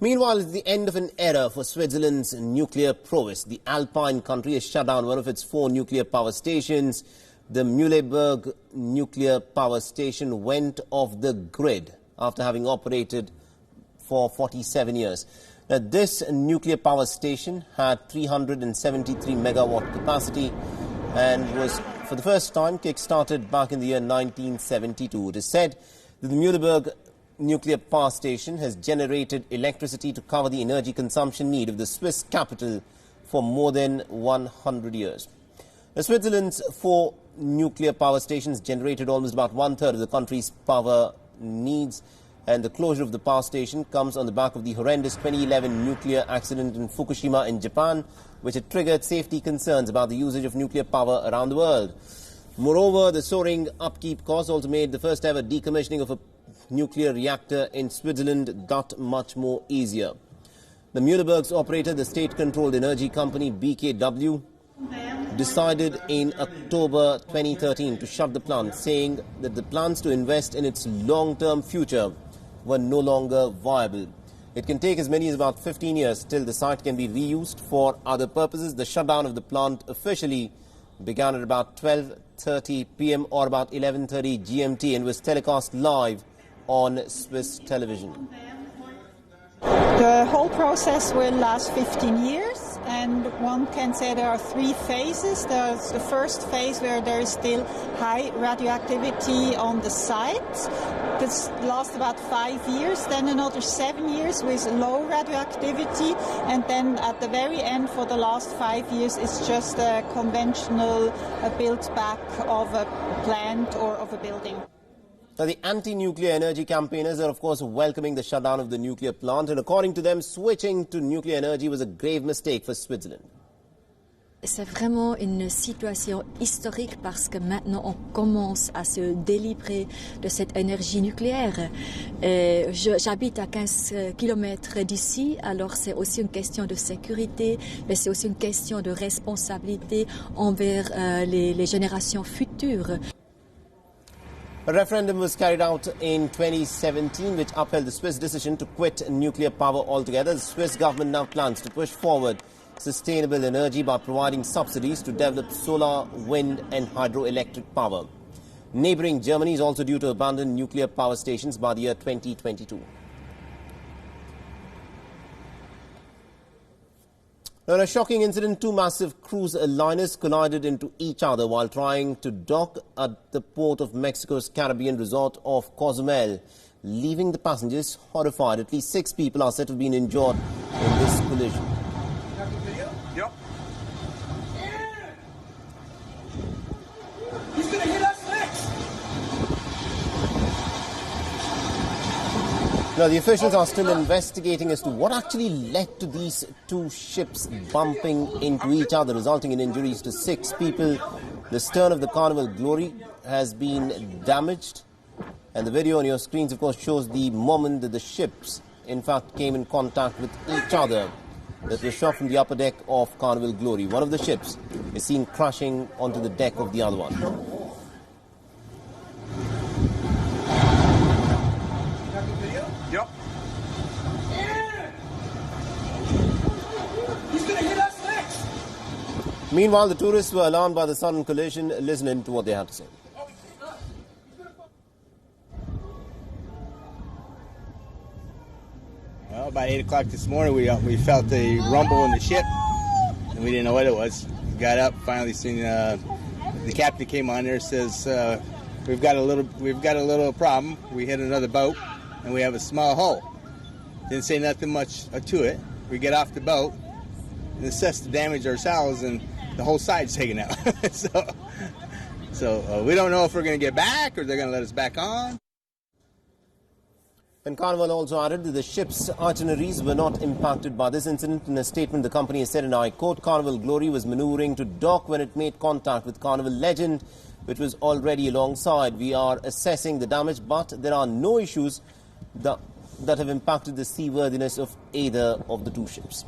Meanwhile, it's the end of an era for Switzerland's nuclear prowess. The Alpine country has shut down one of its 4 nuclear power stations. The Mühleberg Nuclear Power Station went off the grid after having operated for 47 years. Now, this nuclear power station had 373 megawatt capacity and was, for the first time, kick-started back in the year 1972. It is said that the Mühleberg Nuclear Power Station has generated electricity to cover the energy consumption need of the Swiss capital for more than 100 years. Now, Switzerland's 4 nuclear power stations generated almost about 1/3 of the country's power needs, and the closure of the power station comes on the back of the horrendous 2011 nuclear accident in Fukushima in Japan, which had triggered safety concerns about the usage of nuclear power around the world. Moreover, the soaring upkeep costs also made the first ever decommissioning of a nuclear reactor in Switzerland that much more easier. The Mühleberg's operator, the state-controlled energy company BKW, decided in October 2013 to shut the plant, saying that the plans to invest in its long-term future were no longer viable. It can take as many as about 15 years till the site can be reused for other purposes. The shutdown of the plant officially began at about 12:30 p.m. or about 11:30 GMT and was telecast live on Swiss television. The whole process will last 15 years, and one can say there are 3 phases. There's the first phase where there is still high radioactivity on the site. This lasts about 5 years, then another 7 years with low radioactivity, and then at the very end for the last 5 years it's just a conventional build back of a plant or of a building. Now, the anti-nuclear energy campaigners are, of course, welcoming the shutdown of the nuclear plant, and according to them, switching to nuclear energy was a grave mistake for Switzerland. C'est vraiment une situation historique parce que maintenant on commence à se délivrer de cette énergie nucléaire. J'habite à 15 km d'ici, alors c'est aussi une question de sécurité, mais c'est aussi une question de responsabilité envers les générations futures. A referendum was carried out in 2017 which upheld the Swiss decision to quit nuclear power altogether. The Swiss government now plans to push forward sustainable energy by providing subsidies to develop solar, wind and hydroelectric power. Neighbouring Germany is also due to abandon nuclear power stations by the year 2022. Now, in a shocking incident, 2 massive cruise liners collided into each other while trying to dock at the port of Mexico's Caribbean resort of Cozumel, leaving the passengers horrified. At least 6 people are said to have been injured in this collision. Yep. He's going to hit us next. Now, the officials are still investigating as to what actually led to these 2 ships bumping into each other, resulting in injuries to 6 people. The stern of the Carnival Glory has been damaged, and the video on your screens, of course, shows the moment that the ships, in fact, came in contact with each other. That was shot from the upper deck of Carnival Glory. One of the ships is seen crashing onto the deck of the other one. Yep. He's going to hit us next. Meanwhile, the tourists were alarmed by the sudden collision. Listen in to what they had to say. Well, about 8 o'clock this morning, we felt a rumble in the ship, and we didn't know what it was. Got up, finally seen the captain came on there, says we've got a little problem. We hit another boat, and we have a small hole. Didn't say nothing much to it. We get off the boat and assess the damage ourselves, and the whole side's taken out. so we don't know if we're going to get back or they're going to let us back on. And Carnival also added that the ship's itineraries were not impacted by this incident. In a statement, the company has said, and I quote, Carnival Glory was maneuvering to dock when it made contact with Carnival Legend, which was already alongside. We are assessing the damage, but there are no issues that have impacted the seaworthiness of either of the 2 ships.